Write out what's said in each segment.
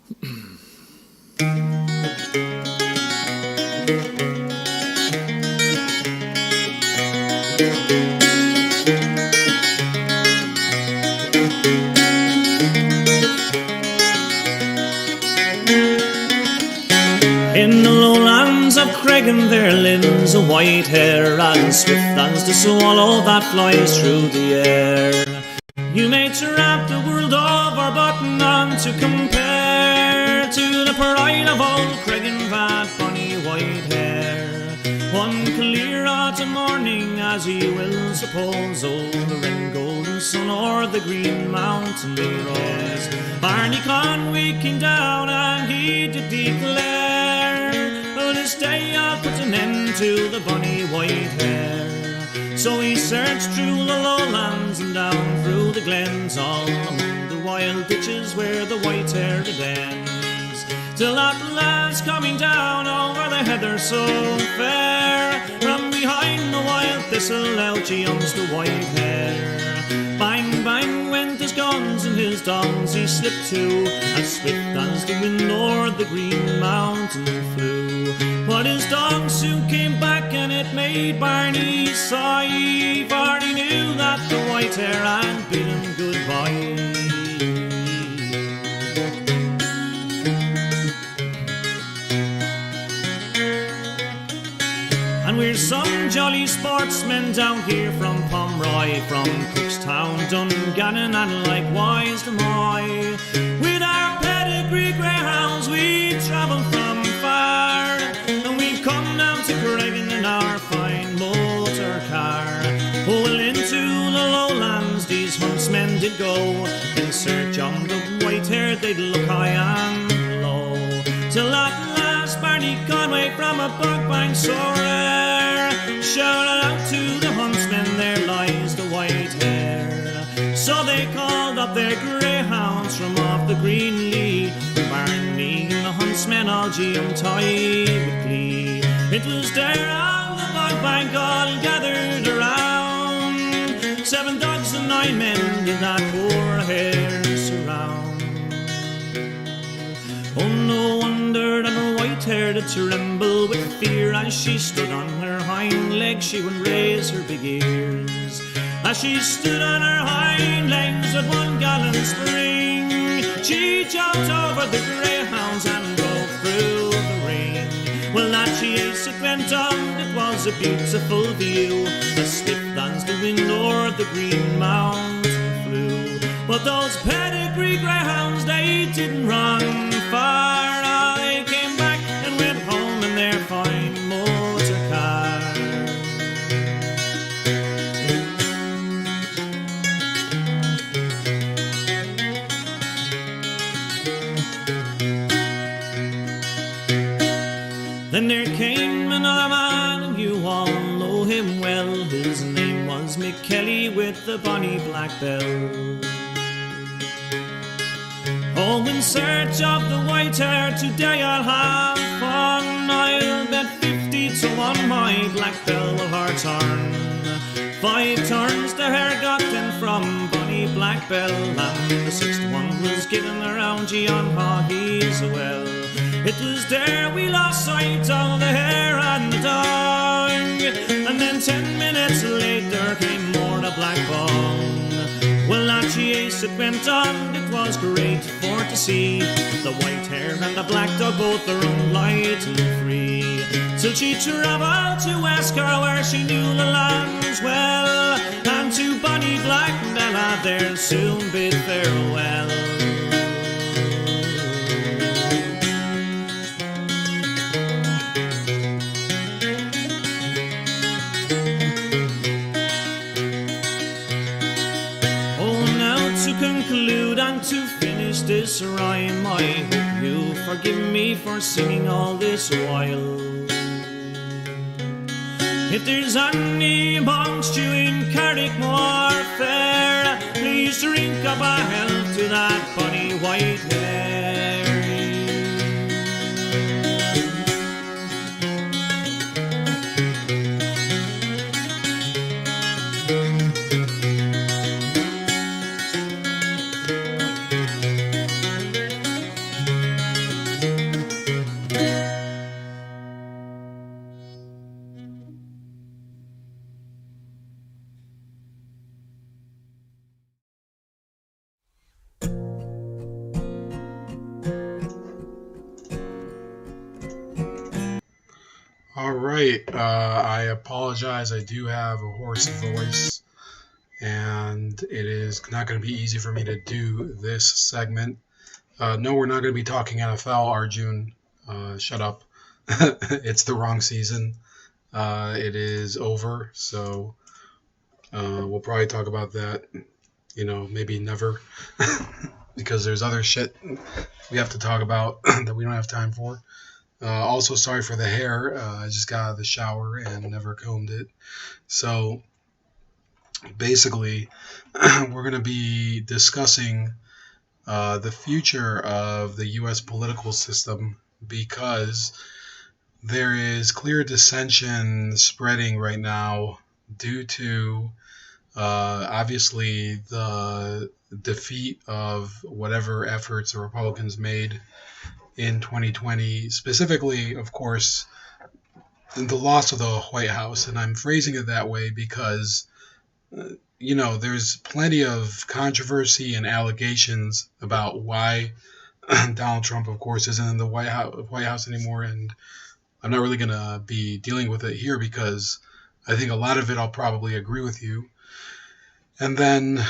In the lowlands of Cregan there lives a white hare, as swift as the swallow that flies through the air. You may tramp the world over, but none to compare to the pride of old Cregan, that bonny white hare. One clear autumn morning, as he will suppose, over in golden sun o'er the green mountain they rose. Barney Conway came down and he did declare, "Oh, this day I'll put an end to the bonny white hare." So he searched through the lowlands and down through the glens, all among the wild ditches where the white hare did ends, till at last coming down over the heather so fair, from behind the wild thistle out jumps the white hare. Bang, bang went his guns and his dogs he slipped to, as swift as the wind o'er the green mountain flew. But his dogs soon came back and it made Barney sigh, for he knew that the white hare had bid him goodbye. And we're some jolly sportsmen down here from Pomeroy, from Cookstown, Dungannon and likewise the Moy. With our pedigree greyhounds we travel from far, and we've come down to Cregan in our fine motor car. Oh, well, into the lowlands these huntsmen did go, in search of the white hare they'd look high and low, till at last Barney Conway from a bog bank so rare shouted out to the huntsmen, "There lies the white hare." So they called up their greyhounds from off the green lea, Barney and the huntsmen all tied with glee. It was there on the bog bank all gathered around, 7 dogs and 9 men did that poor hare surround. Oh, no wonder that her white hare did tremble with fear, as she stood on her hind legs she would raise her big ears. As she stood on her hind legs with one gallant spring, she jumped over the greyhounds and broke through the ring. Well, that chase it went on, it was a beautiful view, as swift as the wind o'er the green mountain flew. But those pedigree greyhounds, they didn't run far. They came back and went home in their fine motor car. Then there came another man, and you all know him well. His name was McKelly with the bonny black bell. Oh, in search of the white hare today I'll have fun. I'll bet 50 to 1 my black bell will her turn. 5 turns the hare got then from bonny black bell, and the 6th one was given around Gian Hoggy's well. It was there we lost sight of the hare and the dog, and then 10 minutes later came more the black bong. Well, that chase it went on, it was great for to see, the white hare and the black dog both their own light and free, till she travelled to Westcar where she knew the lands well, and to bonny black Bella there soon bid farewell. Conclude and to finish this rhyme, I hope you forgive me for singing all this while. If there's any amongst you in Carrickmore fair, please drink up a health to that bonny white hare. All right. I apologize. I do have a hoarse voice, and it is not going to be easy for me to do this segment. No, we're not going to be talking NFL, Arjun. Shut up. It's the wrong season. It is over, so we'll probably talk about that, maybe never, because there's other shit we have to talk about that we don't have time for. Also, sorry for the hair. I just got out of the shower and never combed it. So, basically, we're going to be discussing the future of the U.S. political system because there is clear dissension spreading right now due to obviously the defeat of whatever efforts the Republicans made in 2020, specifically, of course, the loss of the White House. And I'm phrasing it that way because, there's plenty of controversy and allegations about why Donald Trump, of course, isn't in the White House anymore. And I'm not really going to be dealing with it here because I think a lot of it I'll probably agree with you. And then,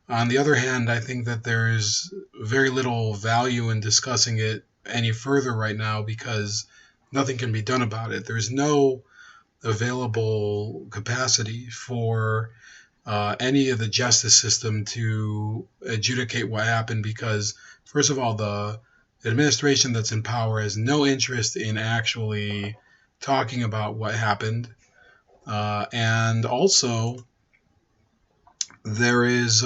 on the other hand, I think that there's very little value in discussing it any further right now because nothing can be done about it. There's no available capacity for any of the justice system to adjudicate what happened because, first of all, the administration that's in power has no interest in actually talking about what happened. And also, there is,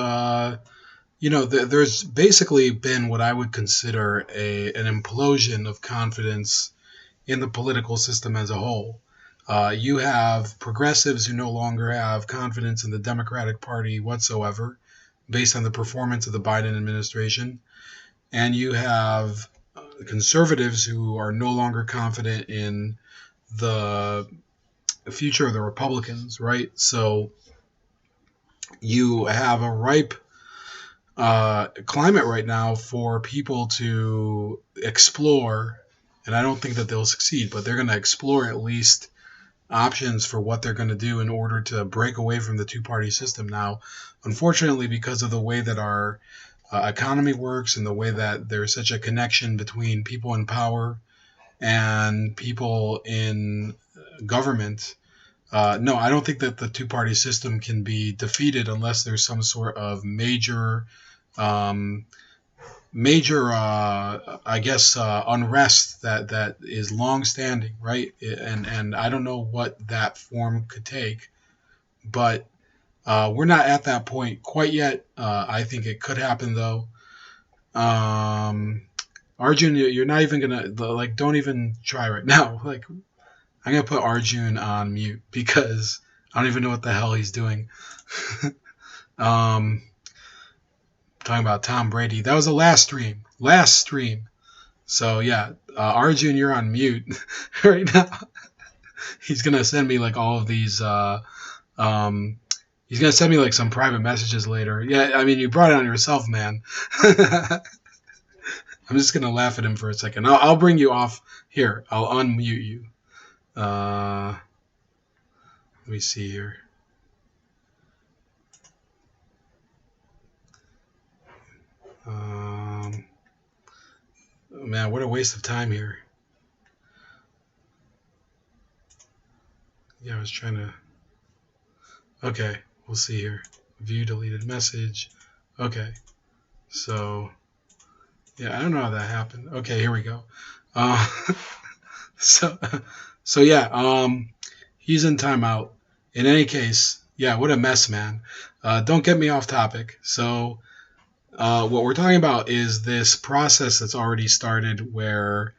there's basically been what I would consider an implosion of confidence in the political system as a whole. You have progressives who no longer have confidence in the Democratic Party whatsoever, based on the performance of the Biden administration. And you have conservatives who are no longer confident in the future of the Republicans, right? So you have a ripe climate right now for people to explore, and I don't think that they'll succeed, but they're going to explore at least options for what they're going to do in order to break away from the two-party system. Now, unfortunately, because of the way that our economy works and the way that there's such a connection between people in power and people in government, no, I don't think that the two-party system can be defeated unless there's some sort of major unrest that is long-standing, right? And I don't know what that form could take, but we're not at that point quite yet. I think it could happen, though. Arjun, you're not even gonna don't even try right now. I'm gonna put Arjun on mute because I don't even know what the hell he's doing. Talking about Tom Brady. That was the last stream. So yeah, Arjun, you're on mute right now. He's gonna send me all of these. He's gonna send me some private messages later. Yeah, I mean, you brought it on yourself, man. I'm just gonna laugh at him for a second. I'll bring you off here. I'll unmute you. Let me see here. Man, what a waste of time here. Yeah, I was trying to... Okay, we'll see here. View deleted message. Okay, so... Yeah, I don't know how that happened. Okay, here we go. So yeah, he's in timeout. In any case, yeah, what a mess, man. Don't get me off topic. So... what we're talking about is this process that's already started where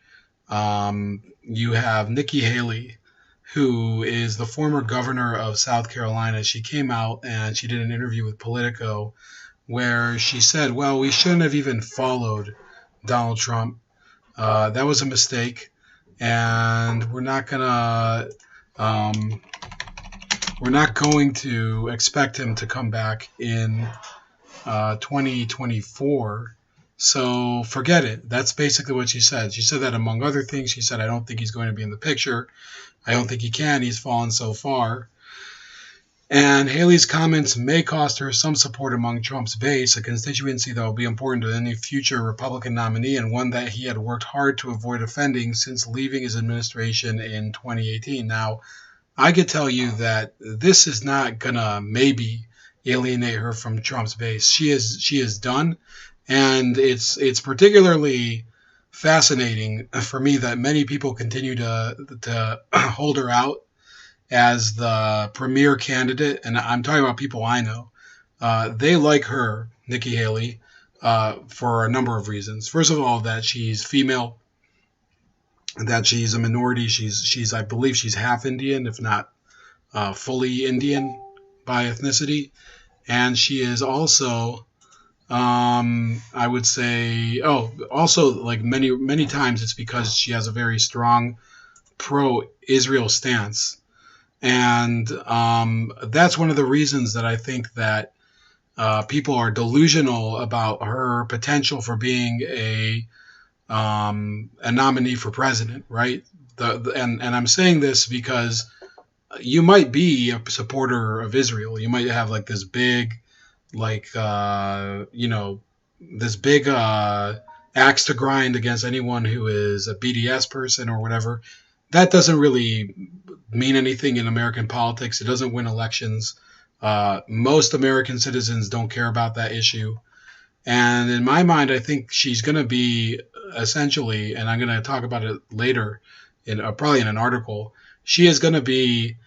you have Nikki Haley, who is the former governor of South Carolina. She came out and she did an interview with Politico where she said, well, we shouldn't have even followed Donald Trump. That was a mistake, and we're not going to expect him to come back in 2024 So forget it. That's basically what she said. She said that among other things. She said, I don't think he's going to be in the picture. I don't think he can. He's fallen so far. And Haley's comments may cost her some support among Trump's base, a constituency that will be important to any future Republican nominee and one that he had worked hard to avoid offending since leaving his administration in 2018. Now, I could tell you that this is not going to maybe alienate her from Trump's base. She is done, and it's particularly fascinating for me that many people continue to hold her out as the premier candidate, and I'm talking about people I know. They like her, Nikki Haley, for a number of reasons. First of all, that she's female, that she's a minority. She's I believe she's half Indian, if not fully Indian by ethnicity, and she is also, I would say, also like many times it's because she has a very strong pro-Israel stance. And that's one of the reasons that I think that people are delusional about her potential for being a nominee for president, right? And I'm saying this because you might be a supporter of Israel. You might have like this big, like this big axe to grind against anyone who is a BDS person or whatever. That doesn't really mean anything in American politics. It doesn't win elections. Most American citizens don't care about that issue. And in my mind, I think she's going to be essentially, and I'm going to talk about it later, probably in an article, she is going to be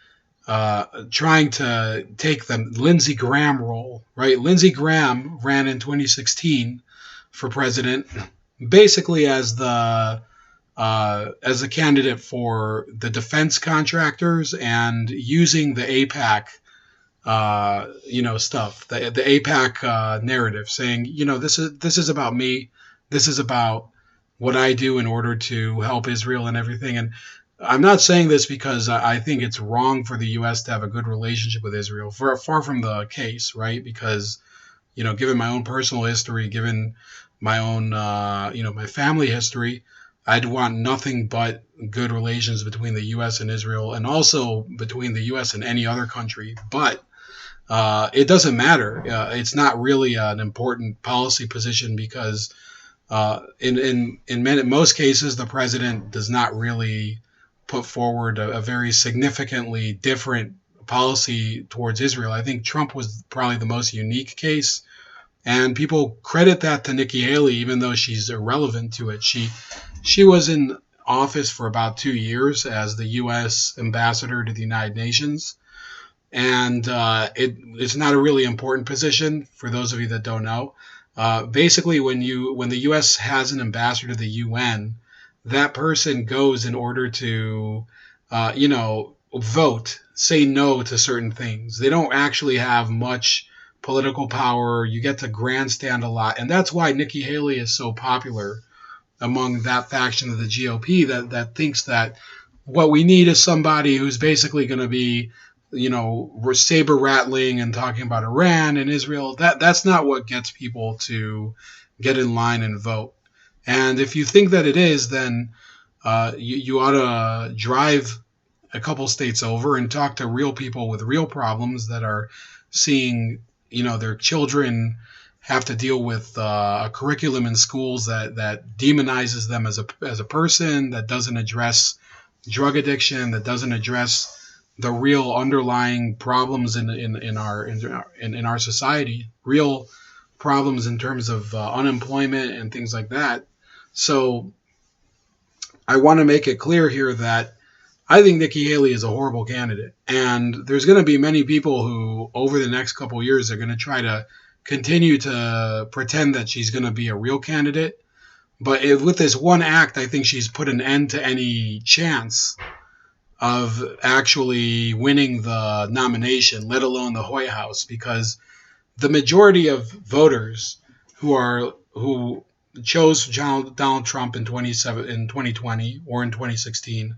trying to take the Lindsey Graham role, right? Lindsey Graham ran in 2016 for president, basically as the candidate for the defense contractors and using the AIPAC, stuff, the AIPAC narrative, saying, this is about me, this is about what I do in order to help Israel and everything. And I'm not saying this because I think it's wrong for the U.S. to have a good relationship with Israel. Far from the case, right? Because, given my own personal history, given my own, my family history, I'd want nothing but good relations between the U.S. and Israel, and also between the U.S. and any other country. But it doesn't matter. It's not really an important policy position because in most cases, the president does not really put forward a very significantly different policy towards Israel. I think Trump was probably the most unique case, and people credit that to Nikki Haley, even though she's irrelevant to it. She was in office for about 2 years as the U.S. ambassador to the United Nations, and it's not a really important position for those of you that don't know. Basically, when the U.S. has an ambassador to the UN, that person goes in order to, vote, say no to certain things. They don't actually have much political power. You get to grandstand a lot. And that's why Nikki Haley is so popular among that faction of the GOP that thinks that what we need is somebody who's basically going to be, saber rattling and talking about Iran and Israel. That's not what gets people to get in line and vote. And if you think that it is, then you ought to drive a couple states over and talk to real people with real problems that are seeing, their children have to deal with a curriculum in schools that demonizes them as a person, that doesn't address drug addiction, that doesn't address the real underlying problems in our society, real problems in terms of unemployment and things like that. So I want to make it clear here that I think Nikki Haley is a horrible candidate. And there's going to be many people who, over the next couple of years, are going to try to continue to pretend that she's going to be a real candidate. But with this one act, I think she's put an end to any chance of actually winning the nomination, let alone the White House, because the majority of voters who chose Donald Trump in 2020 or in 2016,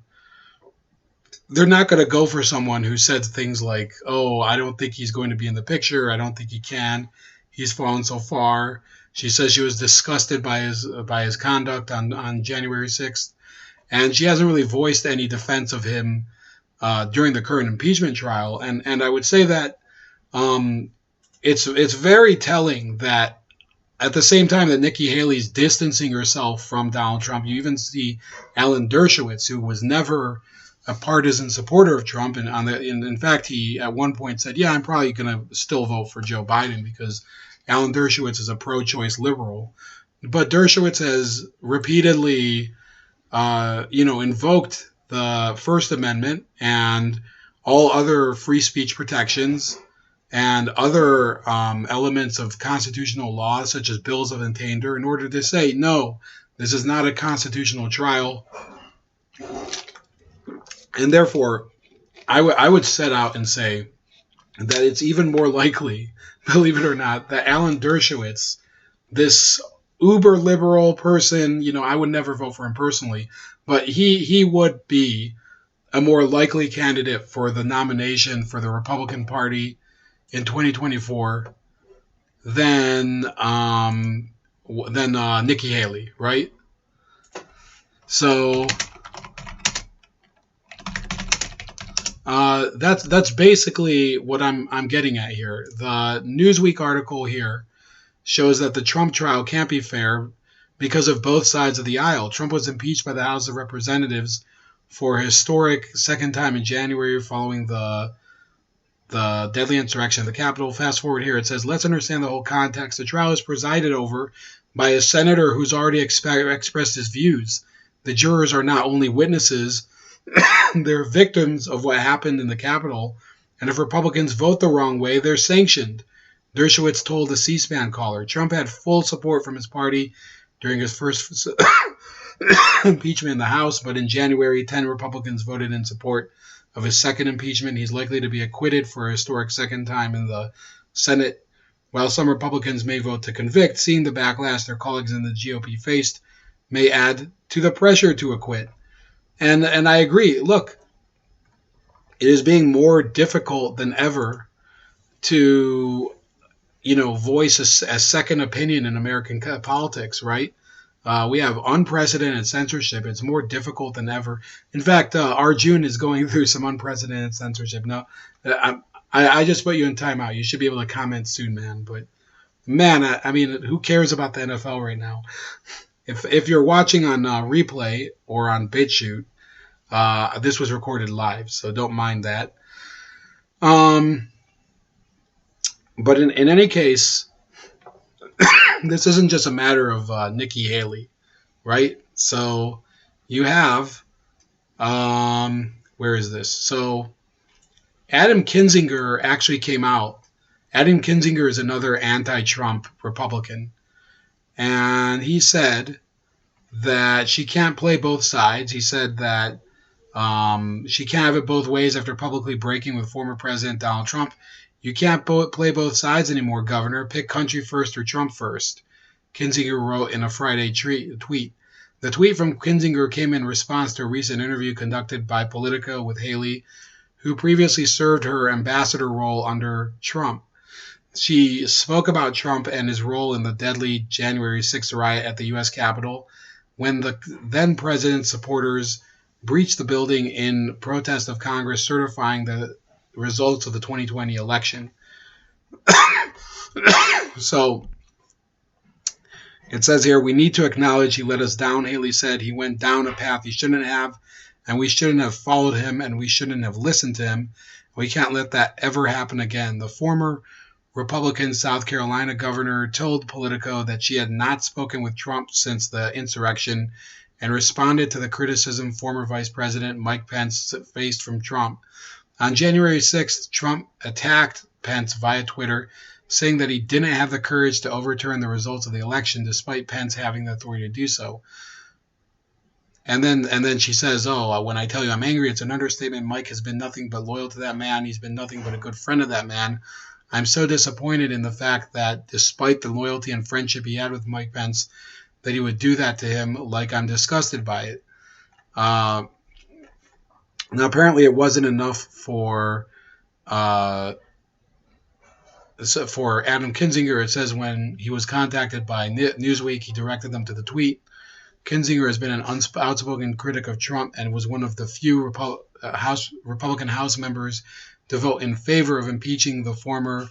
they're not going to go for someone who said things like, "Oh, I don't think he's going to be in the picture. I don't think he can. He's fallen so far. She says she was disgusted by his conduct on January 6th, and she hasn't really voiced any defense of him during the current impeachment trial. And I would say that it's very telling that at the same time that Nikki Haley's distancing herself from Donald Trump, you even see Alan Dershowitz, who was never a partisan supporter of Trump, and in fact, he at one point said, "Yeah, I'm probably going to still vote for Joe Biden because Alan Dershowitz is a pro-choice liberal." But Dershowitz has repeatedly, invoked the First Amendment and all other free speech protections and other elements of constitutional law, such as bills of attainder, in order to say, no, this is not a constitutional trial. And therefore, I would set out and say that it's even more likely, believe it or not, that Alan Dershowitz, this uber liberal person, I would never vote for him personally, but he would be a more likely candidate for the nomination for the Republican Party in 2024 than Nikki Haley, right? So that's basically what I'm getting at here. The Newsweek article here shows that the Trump trial can't be fair because of both sides of the aisle. Trump was impeached by the House of Representatives for a historic second time in January following the deadly insurrection of the Capitol. Fast forward here, it says, let's understand the whole context. The trial is presided over by a senator who's already expressed his views. The jurors are not only witnesses, they're victims of what happened in the Capitol. And if Republicans vote the wrong way, they're sanctioned. Dershowitz told the C-SPAN caller. Trump had full support from his party during his first impeachment in the House, but in January, 10 Republicans voted in support of his second impeachment. He's likely to be acquitted for a historic second time in the Senate. While some Republicans may vote to convict, seeing the backlash their colleagues in the GOP faced may add to the pressure to acquit. And I agree. Look, it is being more difficult than ever to, voice a second opinion in American politics, right? We have unprecedented censorship. It's more difficult than ever. In fact, Arjun is going through some unprecedented censorship. No, I just put you in timeout. You should be able to comment soon, man. But, man, I mean, who cares about the NFL right now? If you're watching on replay or on BitChute, this was recorded live, so don't mind that. But in any case, this isn't just a matter of Nikki Haley, right? So you have, where is this? So Adam Kinzinger actually came out. Adam Kinzinger is another anti-Trump Republican. And he said that she can't play both sides. He said that she can't have it both ways after publicly breaking with former President Donald Trump. You can't play both sides anymore, Governor. Pick country first or Trump first, Kinzinger wrote in a Friday tweet. The tweet from Kinzinger came in response to a recent interview conducted by Politico with Haley, who previously served her ambassador role under Trump. She spoke about Trump and his role in the deadly January 6th riot at the U.S. Capitol when the then president's supporters breached the building in protest of Congress certifying the results of the 2020 election. So it says here, we need to acknowledge he let us down, Haley said. He went down a path he shouldn't have, and we shouldn't have followed him, and we shouldn't have listened to him. We can't let that ever happen again. The former Republican South Carolina governor told Politico that she had not spoken with Trump since the insurrection and responded to the criticism former Vice President Mike Pence faced from Trump. On January 6th, Trump attacked Pence via Twitter, saying that he didn't have the courage to overturn the results of the election despite Pence having the authority to do so. And then she says, when I tell you I'm angry, it's an understatement. Mike has been nothing but loyal to that man. He's been nothing but a good friend of that man. I'm so disappointed in the fact that despite the loyalty and friendship he had with Mike Pence, that he would do that to him. Like, I'm disgusted by it. Now, apparently it wasn't enough for for Adam Kinzinger, it says when he was contacted by Newsweek, he directed them to the tweet. Kinzinger has been an outspoken critic of Trump and was one of the few Republican House members to vote in favor of impeaching the former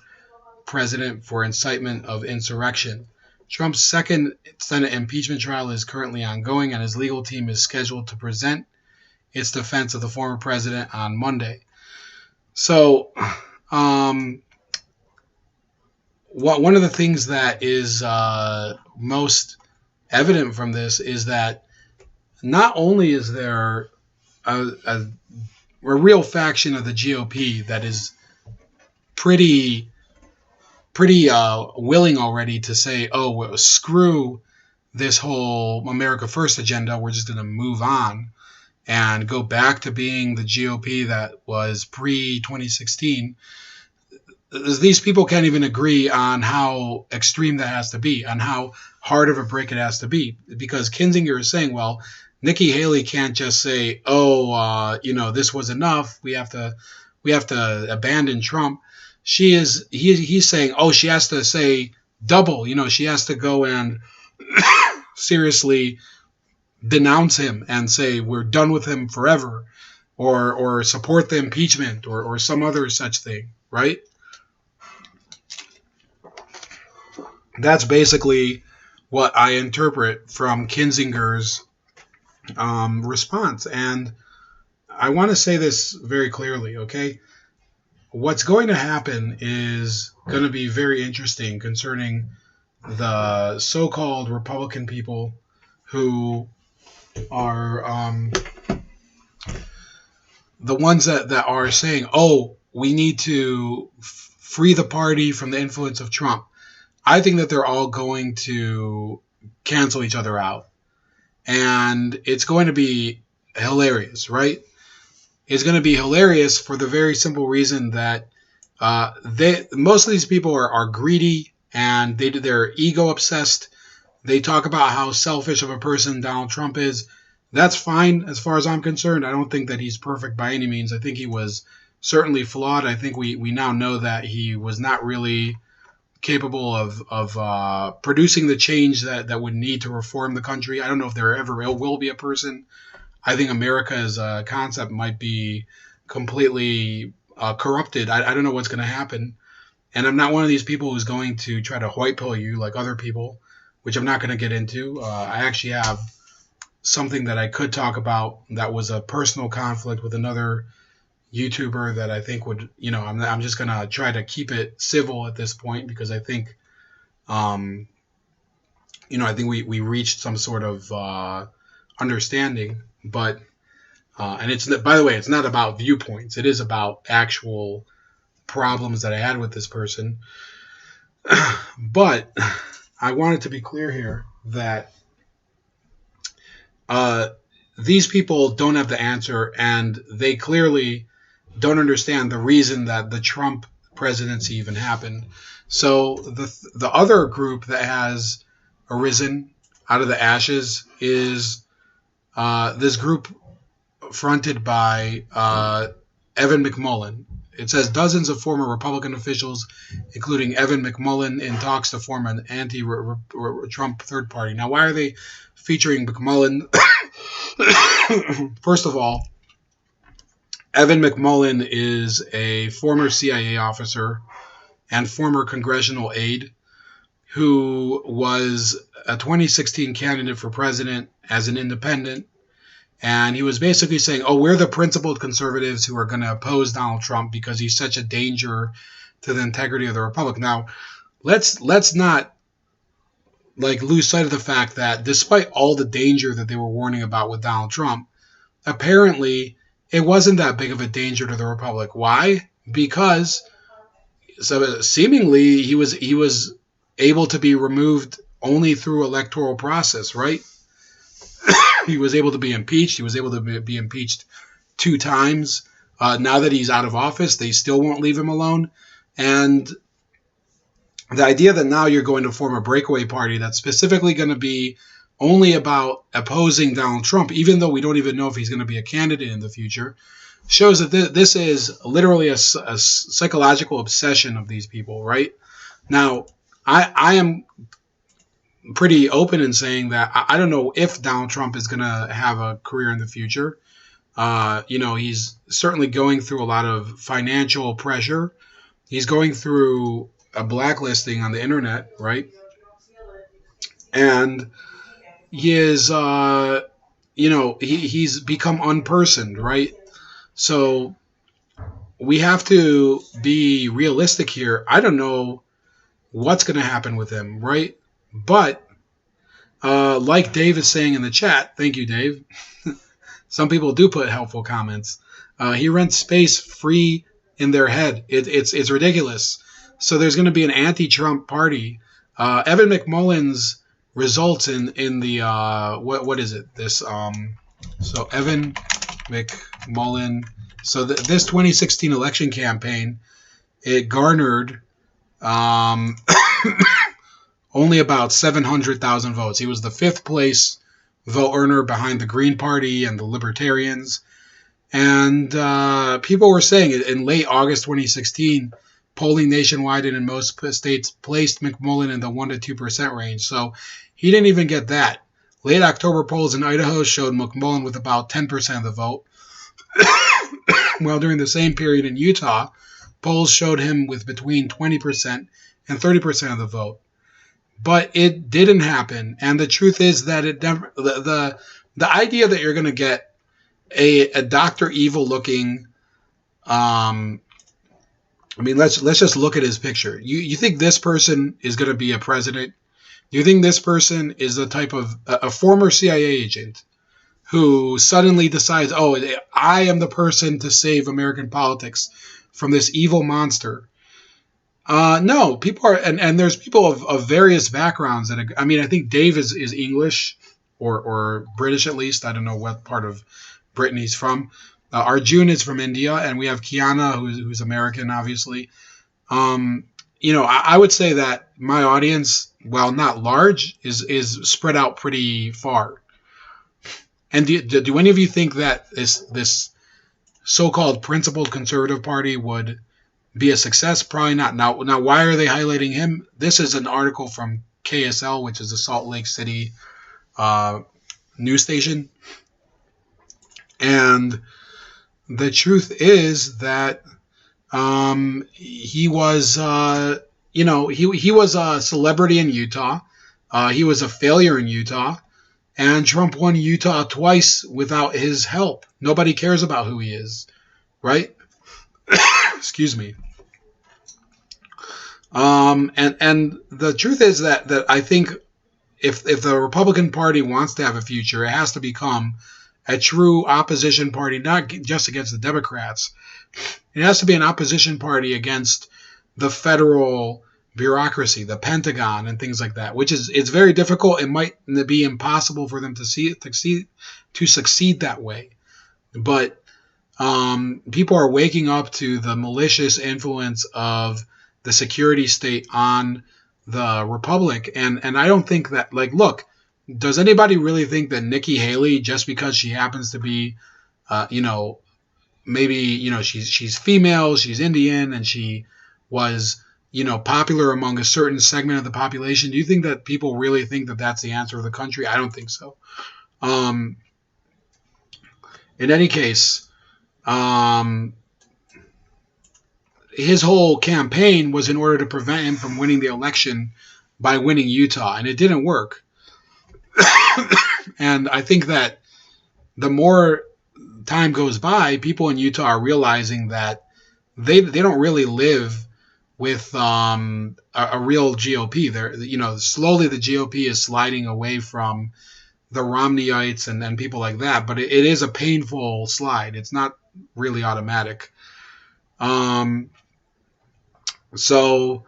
president for incitement of insurrection. Trump's second Senate impeachment trial is currently ongoing, and his legal team is scheduled to present its defense of the former president on Monday. So, one of the things that is most evident from this is that not only is there a real faction of the GOP that is pretty willing already to say, oh, well, screw this whole America First agenda, we're just going to move on and go back to being the GOP that was pre-2016. These people can't even agree on how extreme that has to be, on how hard of a break it has to be, because Kinzinger is saying, well, Nikki Haley can't just say, this was enough, we have to abandon Trump. He's saying, she has to say double, she has to go and seriously denounce him and say we're done with him forever, or support the impeachment, or some other such thing, right? That's basically what I interpret from Kinzinger's response. And I want to say this very clearly, okay? What's going to happen is going to be very interesting concerning the so-called Republican people who are the ones that are saying, we need to free the party from the influence of Trump. I think that they're all going to cancel each other out. And it's going to be hilarious, right? It's going to be hilarious for the very simple reason that most of these people are greedy, and they're ego obsessed. They talk about how selfish of a person Donald Trump is. That's fine as far as I'm concerned. I don't think that he's perfect by any means. I think he was certainly flawed. I think we now know that he was not really capable of producing the change that would need to reform the country. I don't know if there ever will be a person. I think America as a concept might be completely corrupted. I don't know what's going to happen. And I'm not one of these people who's going to try to white pill you like other people, which I'm not going to get into. I actually have something that I could talk about that was a personal conflict with another YouTuber that I think would, I'm just going to try to keep it civil at this point, because I think, I think we reached some sort of understanding. But and it's, by the way, it's not about viewpoints. It is about actual problems that I had with this person. But I wanted to be clear here that these people don't have the answer, and they clearly don't understand the reason that the Trump presidency even happened. So the other group that has arisen out of the ashes is this group fronted by Evan McMullin. It says dozens of former Republican officials, including Evan McMullin, in talks to form an anti-Trump third party. Now, why are they featuring McMullin? First of all, Evan McMullin is a former CIA officer and former congressional aide who was a 2016 candidate for president as an independent. And he was basically saying, we're the principled conservatives who are going to oppose Donald Trump because he's such a danger to the integrity of the republic. Now, let's not lose sight of the fact that despite all the danger that they were warning about with Donald Trump, apparently it wasn't that big of a danger to the republic. Why? Because seemingly he was able to be removed only through electoral process, right? He was able to be impeached. He was able to be impeached 2 times. Now that he's out of office, they still won't leave him alone. And the idea that now you're going to form a breakaway party that's specifically going to be only about opposing Donald Trump, even though we don't even know if he's going to be a candidate in the future, shows that this is literally a psychological obsession of these people, right? Now, I am pretty open in saying that I don't know if Donald Trump is going to have a career in the future. He's certainly going through a lot of financial pressure. He's going through a blacklisting on the internet, right? And he is, he's become unpersoned, right? So we have to be realistic here. I don't know what's going to happen with him, right? But like Dave is saying in the chat, thank you, Dave. Some people do put helpful comments. He rents space free in their head. It's ridiculous. So there's going to be an anti-Trump party. Evan McMullen's results in the what is it? This so Evan McMullen. So this 2016 election campaign, it garnered only about 700,000 votes. He was the fifth place vote earner behind the Green Party and the Libertarians. And people were saying in late August 2016, polling nationwide and in most states placed McMullen in the 1% to 2% range. So he didn't even get that. Late October polls in Idaho showed McMullen with about 10% of the vote. While during the same period in Utah, polls showed him with between 20% and 30% of the vote. But it didn't happen. And the truth is that it never, the idea that you're going to get a Dr. Evil looking, let's just look at his picture. You think this person is going to be a president? You think this person is the type of a former CIA agent who suddenly decides, oh, I am the person to save American politics from this evil monster? No, people are, and there's people of various backgrounds that, I think Dave is English or British at least. I don't know what part of Britain he's from. Arjun is from India, and we have Kiana, who's American, obviously. I would say that my audience, while not large, is spread out pretty far. And do any of you think that this so-called principled conservative party would be a success? Probably not. Now, why are they highlighting him? This is an article from KSL, which is the Salt Lake City news station. And the truth is that he was, he was a celebrity in Utah. He was a failure in Utah. And Trump won Utah twice without his help. Nobody cares about who he is, right? Excuse me. And the truth is that I think if the Republican Party wants to have a future, it has to become a true opposition party, not just against the Democrats. It has to be an opposition party against the federal bureaucracy, the Pentagon, and things like that, which it's very difficult. It might be impossible for them to succeed that way. But people are waking up to the malicious influence of the security state on the Republic. And I don't think that, look, does anybody really think that Nikki Haley, just because she happens to be, she's female, she's Indian, and she was, popular among a certain segment of the population, do you think that people really think that that's the answer of the country? I don't think so. In any case, his whole campaign was in order to prevent him from winning the election by winning Utah, and it didn't work. And I think that the more time goes by, people in Utah are realizing that they don't really live with a real GOP. Slowly the GOP is sliding away from the Romneyites and people like that, but it is a painful slide. It's not really automatic. So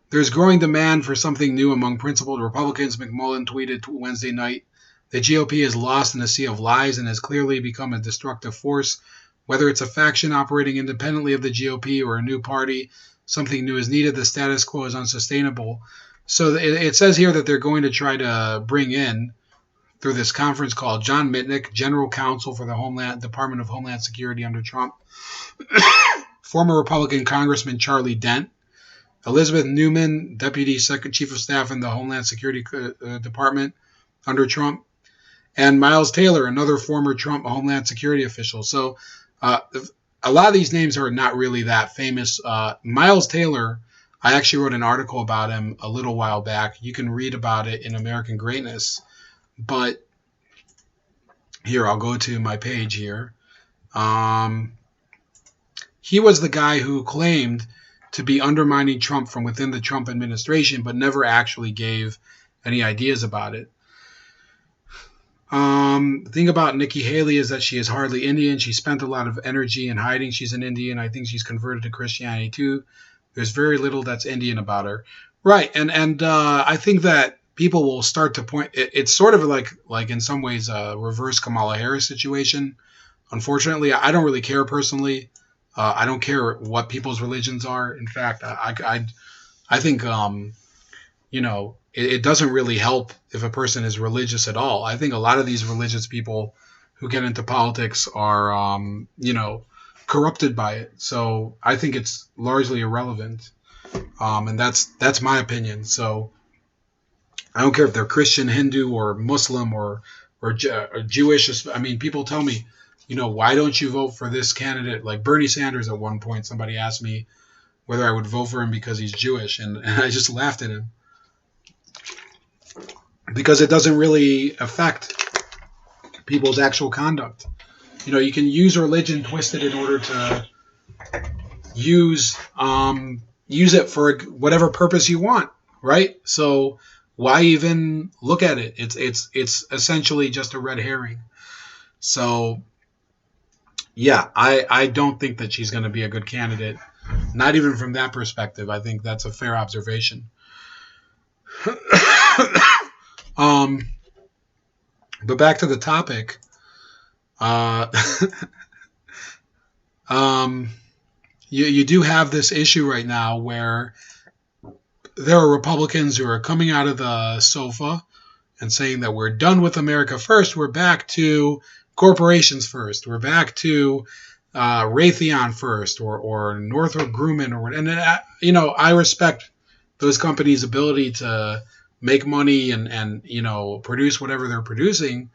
there's growing demand for something new among principled Republicans. McMullen tweeted Wednesday night, the GOP is lost in a sea of lies and has clearly become a destructive force. Whether it's a faction operating independently of the GOP or a new party, something new is needed. The status quo is unsustainable. So it says here that they're going to try to bring in, through this conference call, John Mitnick, General Counsel for the Department of Homeland Security under Trump, former Republican Congressman Charlie Dent, Elizabeth Newman, Deputy Chief of Staff in the Homeland Security Department under Trump, and Miles Taylor, another former Trump Homeland Security official. So a lot of these names are not really that famous. Miles Taylor, I actually wrote an article about him a little while back. You can read about it in American Greatness. But here, I'll go to my page here. He was the guy who claimed to be undermining Trump from within the Trump administration, but never actually gave any ideas about it. The thing about Nikki Haley is that she is hardly Indian. She spent a lot of energy in hiding she's an Indian. I think she's converted to Christianity too. There's very little that's Indian about her. Right, and I think that people will start to point. It's sort of like in some ways a reverse Kamala Harris situation. Unfortunately, I don't really care personally. I don't care what people's religions are. In fact, I think it doesn't really help if a person is religious at all. I think a lot of these religious people who get into politics are corrupted by it. So I think it's largely irrelevant, and that's my opinion. So I don't care if they're Christian, Hindu, or Muslim, or Jewish. I mean, people tell me, why don't you vote for this candidate? Like Bernie Sanders at one point, somebody asked me whether I would vote for him because he's Jewish, and I just laughed at him. Because it doesn't really affect people's actual conduct. You can use religion twisted in order to use it for whatever purpose you want, right? So why even look at it? It's essentially just a red herring. So yeah, I don't think that she's going to be a good candidate. Not even from that perspective. I think that's a fair observation. But back to the topic. You do have this issue right now where there are Republicans who are coming out of the sofa and saying that we're done with America first. We're back to corporations first. We're back to Raytheon first, or Northrop Grumman, and I respect those companies' ability to make money and produce whatever they're producing,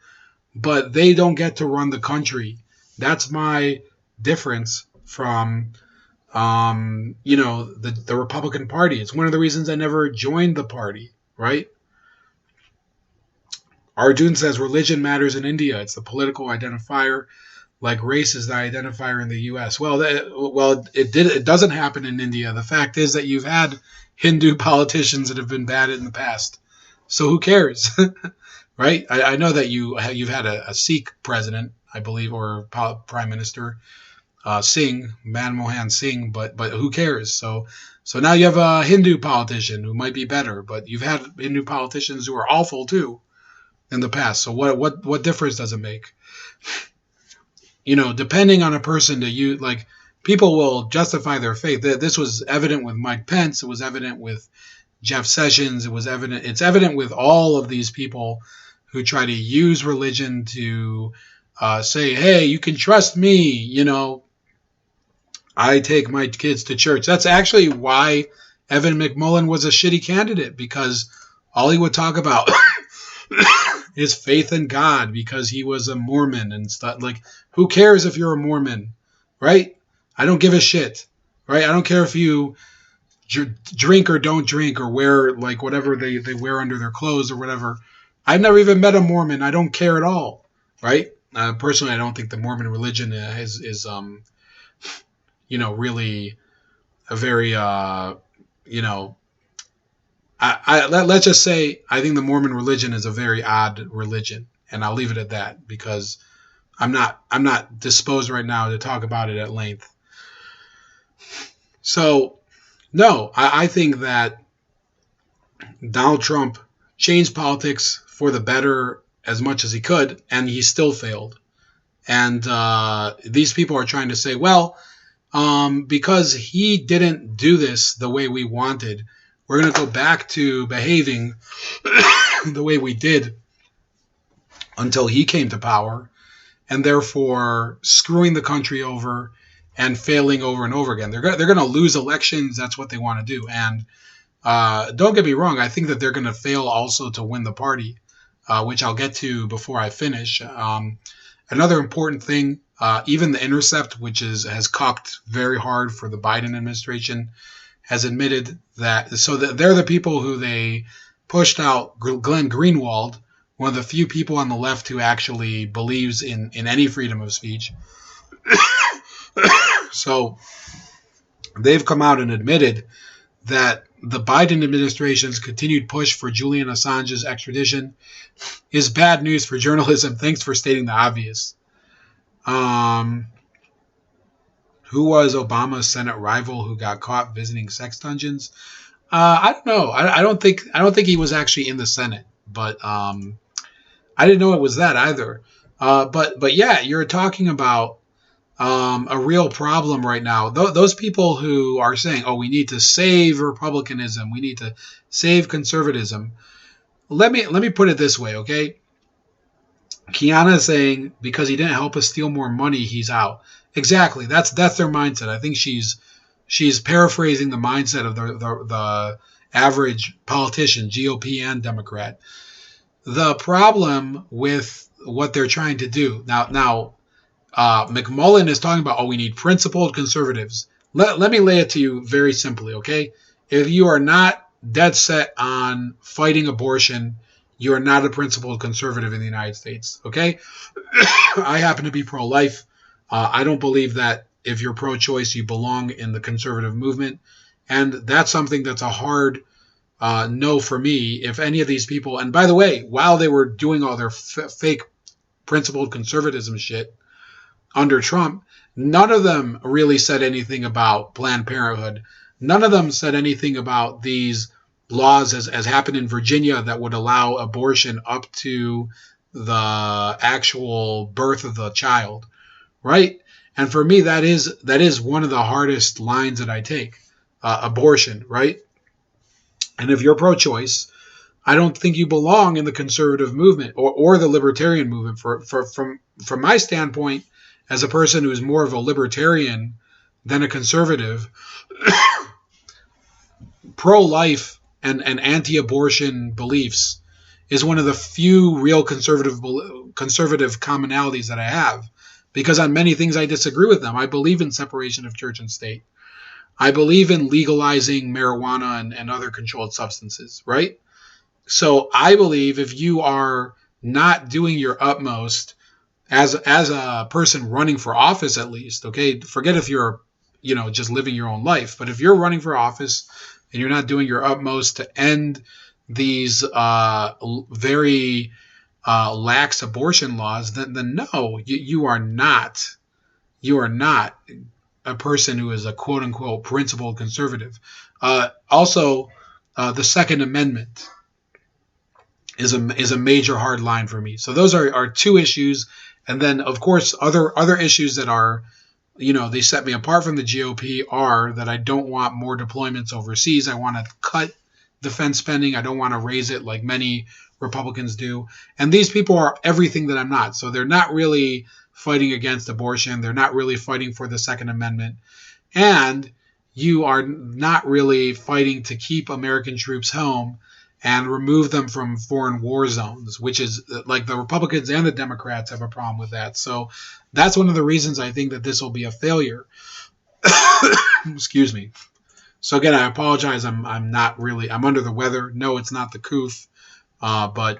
but they don't get to run the country. That's my difference from the Republican Party. It's one of the reasons I never joined the party, right? Arjun says religion matters in India. It's the political identifier, like race is the identifier in the U.S. Well, it doesn't happen in India. The fact is that you've had Hindu politicians that have been bad in the past. So who cares, right? I know that you've had a Sikh president, I believe, or prime minister, Manmohan Singh, but who cares? So now you have a Hindu politician who might be better, but you've had Hindu politicians who are awful too in the past. So what difference does it make? Depending on a person, people will justify their faith. This was evident with Mike Pence. It was evident with Jeff Sessions. It's evident with all of these people who try to use religion to say, hey, you can trust me. I take my kids to church. That's actually why Evan McMullen was a shitty candidate, because all he would talk about is faith in God, because he was a Mormon and stuff. Like, who cares if you're a Mormon, right? I don't give a shit, right? I don't care if you drink or don't drink, or wear whatever they wear under their clothes or whatever. I've never even met a Mormon. I don't care at all, right? Personally, I don't think the Mormon religion is really a very let's just say I think the Mormon religion is a very odd religion, and I'll leave it at that, because I'm not disposed right now to talk about it at length. So, no, I think that Donald Trump changed politics for the better as much as he could, and he still failed. And these people are trying to say, well, because he didn't do this the way we wanted, we're going to go back to behaving the way we did until he came to power, and therefore screwing the country over and failing over and over again. They're going to lose elections. That's what they want to do. And don't get me wrong. I think that they're going to fail also to win the party, which I'll get to before I finish. Another important thing, even The Intercept, which has cocked very hard for the Biden administration, has admitted that. So that they're the people who they pushed out Glenn Greenwald, one of the few people on the left who actually believes in any freedom of speech. So they've come out and admitted that the Biden administration's continued push for Julian Assange's extradition is bad news for journalism. Thanks for stating the obvious. Who was Obama's Senate rival who got caught visiting sex dungeons? I don't know. I don't think he was actually in the Senate, but I didn't know it was that either. But yeah, you're talking about a real problem right now. Those people who are saying, "Oh, we need to save republicanism, we need to save conservatism." Let me put it this way, okay? Kiana is saying because he didn't help us steal more money, he's out. Exactly. That's their mindset. I think she's paraphrasing the mindset of the average politician, GOP and Democrat. The problem with what they're trying to do now. McMullen is talking about, we need principled conservatives. Let me lay it to you very simply, okay? If you are not dead set on fighting abortion, you are not a principled conservative in the United States, okay? I happen to be pro-life. I don't believe that if you're pro-choice, you belong in the conservative movement. And that's something that's a hard no for me. If any of these people, and by the way, while they were doing all their fake principled conservatism shit, under Trump, none of them really said anything about Planned Parenthood. None of them said anything about these laws as happened in Virginia that would allow abortion up to the actual birth of the child, right? And for me, that is one of the hardest lines that I take, abortion, right? And if you're pro-choice, I don't think you belong in the conservative movement or the libertarian movement. From my standpoint, as a person who's more of a libertarian than a conservative, pro-life and anti-abortion beliefs is one of the few real conservative commonalities that I have, because on many things I disagree with them. I believe in separation of church and state. I believe in legalizing marijuana and other controlled substances, right? So I believe if you are not doing your utmost as a person running for office, at least, okay, forget if you're, just living your own life, but if you're running for office and you're not doing your utmost to end these very lax abortion laws, then no, you are not a person who is a quote unquote principled conservative. Also, the Second Amendment is a major hard line for me. So those are two issues. And then, of course, other issues that are, they set me apart from the GOP are that I don't want more deployments overseas. I want to cut defense spending. I don't want to raise it like many Republicans do. And these people are everything that I'm not. So they're not really fighting against abortion. They're not really fighting for the Second Amendment. And you are not really fighting to keep American troops home and remove them from foreign war zones, which is like the Republicans and the Democrats have a problem with that. So that's one of the reasons I think that this will be a failure. Excuse me. So again, I apologize. I'm under the weather. No, it's not the coof. But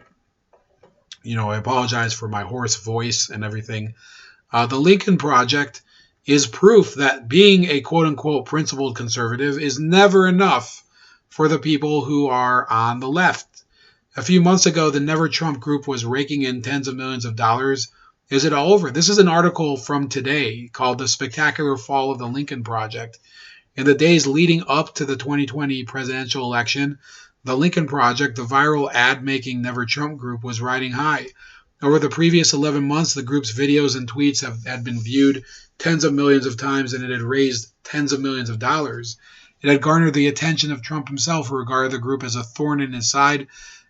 I apologize for my hoarse voice and everything. The Lincoln Project is proof that being a quote unquote principled conservative is never enough for the people who are on the left. A few months ago, the Never Trump group was raking in tens of millions of dollars. Is it all over? This is an article from today called The Spectacular Fall of the Lincoln Project. In the days leading up to the 2020 presidential election, the Lincoln Project, the viral ad-making Never Trump group, was riding high. Over the previous 11 months, the group's videos and tweets had been viewed tens of millions of times, and it had raised tens of millions of dollars. It had garnered the attention of Trump himself, who regarded the group as a thorn in his side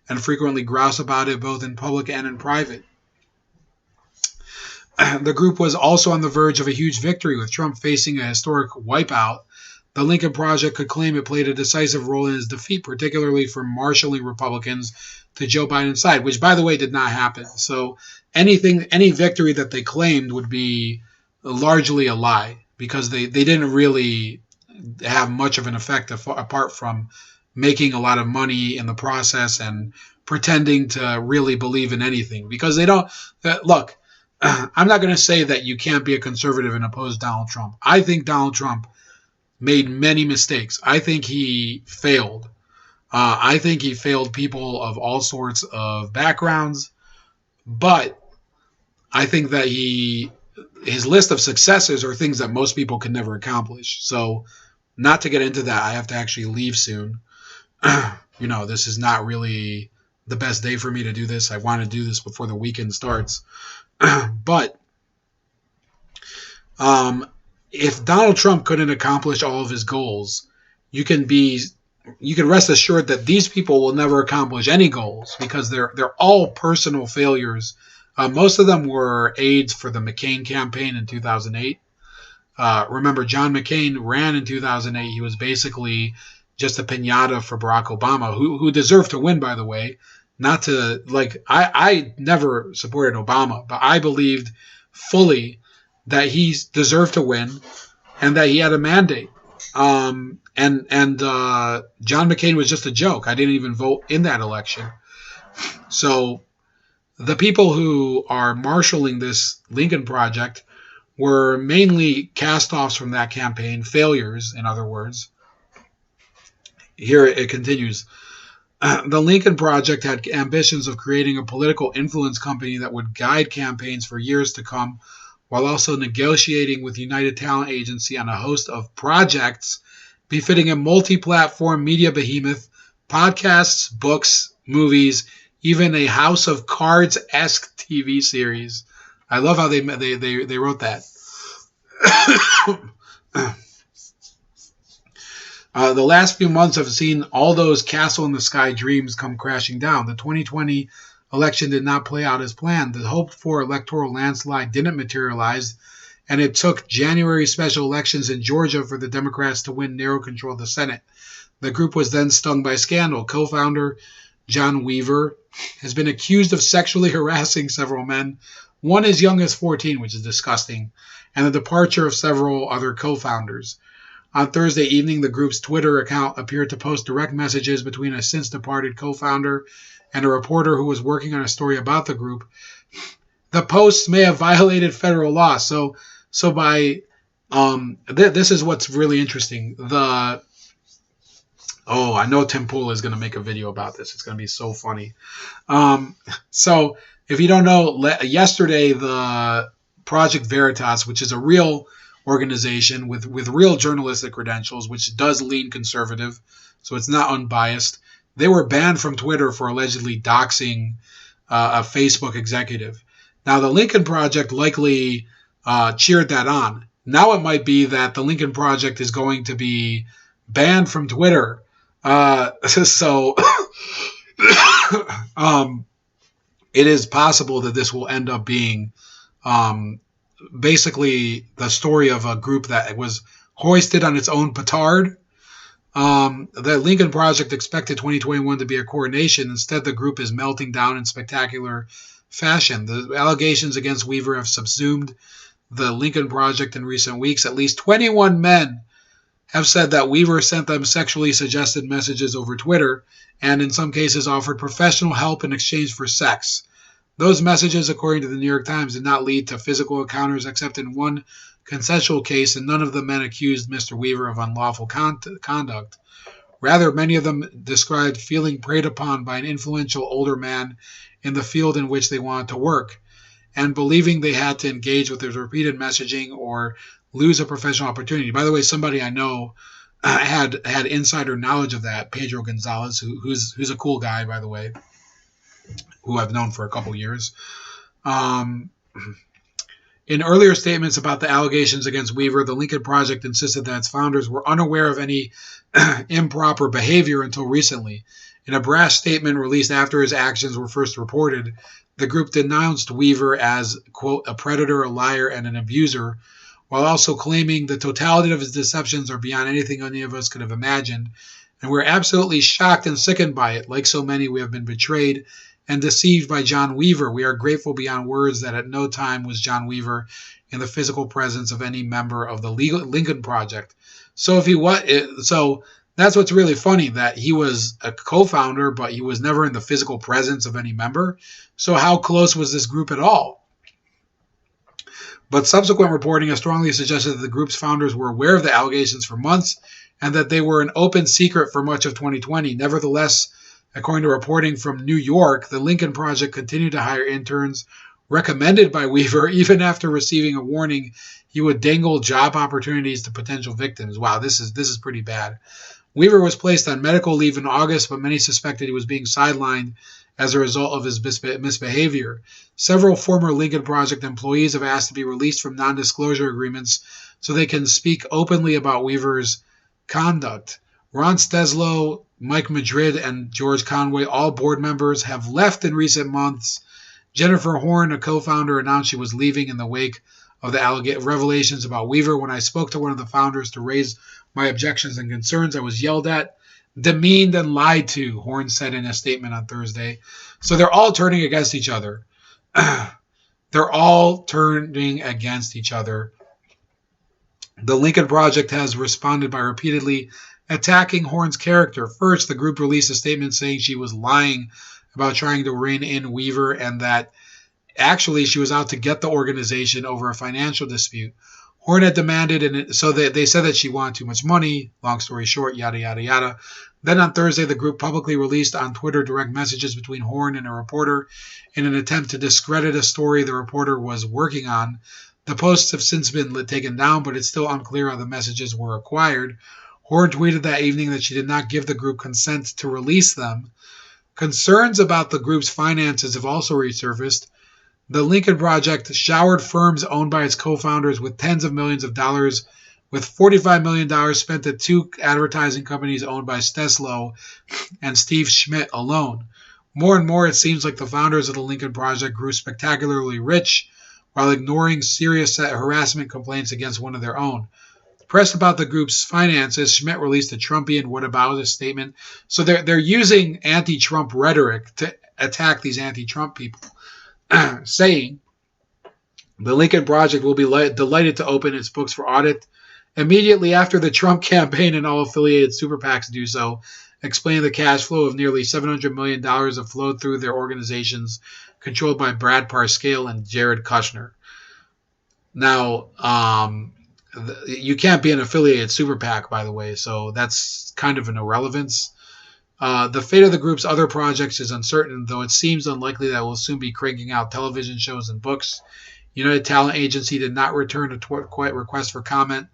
and frequently groused about it both in public and in private. the group was also on the verge of a huge victory, with Trump facing a historic wipeout. The Lincoln Project could claim it played a decisive role in his defeat, particularly for marshaling Republicans to Joe Biden's side, which, by the way, did not happen. So any victory that they claimed would be largely a lie, because they didn't really have much of an effect apart from making a lot of money in the process and pretending to really believe in anything. Because they don't look. I'm not going to say that you can't be a conservative and oppose Donald Trump. I think Donald Trump made many mistakes. I think he failed. I think he failed people of all sorts of backgrounds. But I think that his list of successes are things that most people can never accomplish. So not to get into that, I have to actually leave soon. This is not really the best day for me to do this. I want to do this before the weekend starts. But if Donald Trump couldn't accomplish all of his goals, you can rest assured that these people will never accomplish any goals, because they're all personal failures. Most of them were aides for the McCain campaign in 2008. Remember, John McCain ran in 2008. He was basically just a piñata for Barack Obama, who deserved to win, by the way. Not to, I never supported Obama, but I believed fully that he deserved to win and that he had a mandate. And John McCain was just a joke. I didn't even vote in that election. So the people who are marshaling this Lincoln Project were mainly cast-offs from that campaign, failures, in other words. Here it continues. The Lincoln Project had ambitions of creating a political influence company that would guide campaigns for years to come, while also negotiating with United Talent Agency on a host of projects befitting a multi-platform media behemoth, podcasts, books, movies, even a House of Cards-esque TV series. I love how they wrote that. The last few months have seen all those castle-in-the-sky dreams come crashing down. The 2020 election did not play out as planned. The hoped-for electoral landslide didn't materialize, and it took January special elections in Georgia for the Democrats to win narrow control of the Senate. The group was then stung by scandal. Co-founder John Weaver has been accused of sexually harassing several men, one as young as 14, which is disgusting, and the departure of several other co-founders. On Thursday evening, the group's Twitter account appeared to post direct messages between a since-departed co-founder and a reporter who was working on a story about the group. The posts may have violated federal law. So by this is what's really interesting. I know Tim Pool is going to make a video about this. It's going to be so funny. So if you don't know, yesterday the Project Veritas, which is a real organization with real journalistic credentials, which does lean conservative, so it's not unbiased, they were banned from Twitter for allegedly doxing a Facebook executive. Now, the Lincoln Project likely cheered that on. Now it might be that the Lincoln Project is going to be banned from Twitter. So it is possible that this will end up being basically the story of a group that was hoisted on its own petard. The Lincoln Project expected 2021 to be a coronation. Instead, the group is melting down in spectacular fashion. The allegations against Weaver have subsumed the Lincoln Project in recent weeks. At least 21 men have said that Weaver sent them sexually suggested messages over Twitter and in some cases offered professional help in exchange for sex. Those messages, according to the New York Times, did not lead to physical encounters except in one consensual case, and none of the men accused Mr. Weaver of unlawful conduct. Rather, many of them described feeling preyed upon by an influential older man in the field in which they wanted to work, and believing they had to engage with his repeated messaging or lose a professional opportunity. By the way, somebody I know had insider knowledge of that, Pedro Gonzalez, who's a cool guy, by the way, who I've known for a couple years. In earlier statements about the allegations against Weaver, the Lincoln Project insisted that its founders were unaware of any improper behavior until recently. In a brash statement released after his actions were first reported, the group denounced Weaver as, quote, a predator, a liar, and an abuser, while also claiming the totality of his deceptions are beyond anything any of us could have imagined, and we're absolutely shocked and sickened by it. Like so many, we have been betrayed and deceived by John Weaver. We are grateful beyond words that at no time was John Weaver in the physical presence of any member of the Lincoln Project. So that's what's really funny, that he was a co-founder, but he was never in the physical presence of any member. So how close was this group at all? But subsequent reporting has strongly suggested that the group's founders were aware of the allegations for months and that they were an open secret for much of 2020. Nevertheless, according to reporting from New York, the Lincoln Project continued to hire interns recommended by Weaver even after receiving a warning he would dangle job opportunities to potential victims. Wow, this is pretty bad. Weaver was placed on medical leave in August, but many suspected he was being sidelined as a result of his misbehavior. Several former Lincoln Project employees have asked to be released from non-disclosure agreements so they can speak openly about Weaver's conduct. Ron Steslow, Mike Madrid, and George Conway, all board members, have left in recent months. Jennifer Horn, a co-founder, announced she was leaving in the wake of the revelations about Weaver. When I spoke to one of the founders to raise my objections and concerns, I was yelled at, demeaned, and lied to, Horn said in a statement on Thursday. So they're all turning against each other. They're all turning against each other. The Lincoln Project has responded by repeatedly attacking Horn's character. First, the group released a statement saying she was lying about trying to rein in Weaver and that actually she was out to get the organization over a financial dispute. Horn had demanded, and so they said that she wanted too much money. Long story short, yada, yada, yada. Then on Thursday, the group publicly released on Twitter direct messages between Horn and a reporter in an attempt to discredit a story the reporter was working on. The posts have since been taken down, but it's still unclear how the messages were acquired. Horn tweeted that evening that she did not give the group consent to release them. Concerns about the group's finances have also resurfaced. The Lincoln Project showered firms owned by its co-founders with tens of millions of dollars, with $45 million spent at two advertising companies owned by Steslow and Steve Schmidt alone. More and more, it seems like the founders of the Lincoln Project grew spectacularly rich while ignoring serious harassment complaints against one of their own. Pressed about the group's finances, Schmidt released a Trumpian whataboutism statement. So they're using anti-Trump rhetoric to attack these anti-Trump people, saying the Lincoln Project will be delighted to open its books for audit immediately after the Trump campaign and all affiliated super PACs do so, explaining the cash flow of nearly $700 million have flowed through their organizations controlled by Brad Parscale and Jared Kushner. Now, you can't be an affiliated super PAC, by the way, so that's kind of an irrelevance. The fate of the group's other projects is uncertain, though it seems unlikely that it will soon be cranking out television shows and books. United Talent Agency did not return a request for comment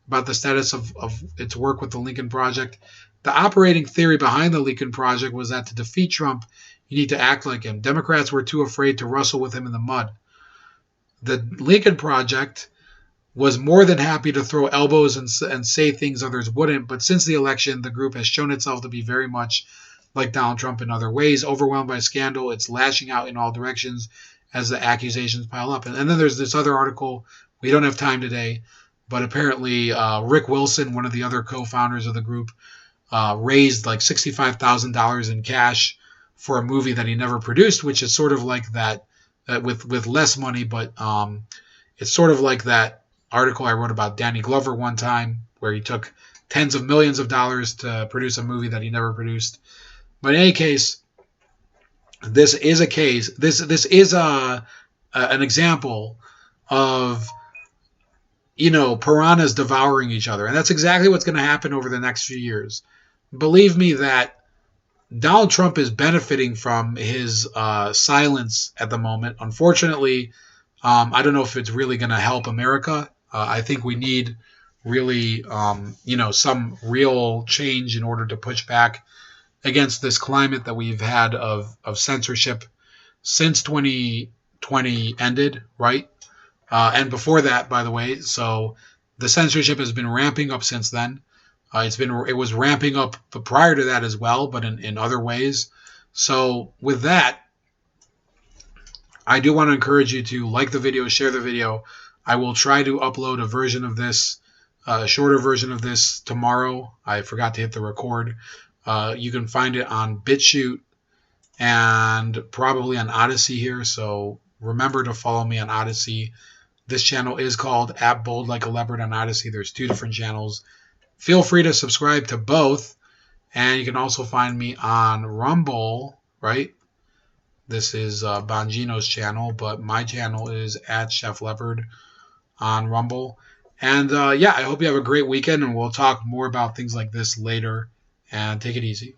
about the status of its work with the Lincoln Project. The operating theory behind the Lincoln Project was that to defeat Trump, you need to act like him. Democrats were too afraid to wrestle with him in the mud. The Lincoln Project was more than happy to throw elbows and say things others wouldn't, but since the election, the group has shown itself to be very much like Donald Trump in other ways. Overwhelmed by scandal, it's lashing out in all directions as the accusations pile up. And then there's this other article. We don't have time today, but apparently Rick Wilson, one of the other co-founders of the group, raised like $65,000 in cash for a movie that he never produced, which is sort of like that with less money, but it's sort of like that article I wrote about Danny Glover one time, where he took tens of millions of dollars to produce a movie that he never produced. But in any case, this is a case. This is an example of piranhas devouring each other, and that's exactly what's going to happen over the next few years. Believe me that Donald Trump is benefiting from his silence at the moment. Unfortunately, I don't know if it's really going to help America. I think we need really, some real change in order to push back against this climate that we've had of censorship since 2020 ended, right? And before that, by the way. So the censorship has been ramping up since then. It was ramping up prior to that as well, but in other ways. So with that, I do want to encourage you to like the video, share the video. I will try to upload a version of this, a shorter version of this tomorrow. I forgot to hit the record. You can find it on BitChute and probably on Odyssey here. So remember to follow me on Odyssey. This channel is called @Bold Like a Leopard on Odyssey. There's 2 different channels. Feel free to subscribe to both. And you can also find me on Rumble, right? This is Bongino's channel, but my channel is @ChefLeopard on Rumble. And yeah, I hope you have a great weekend, and we'll talk more about things like this later. And take it easy.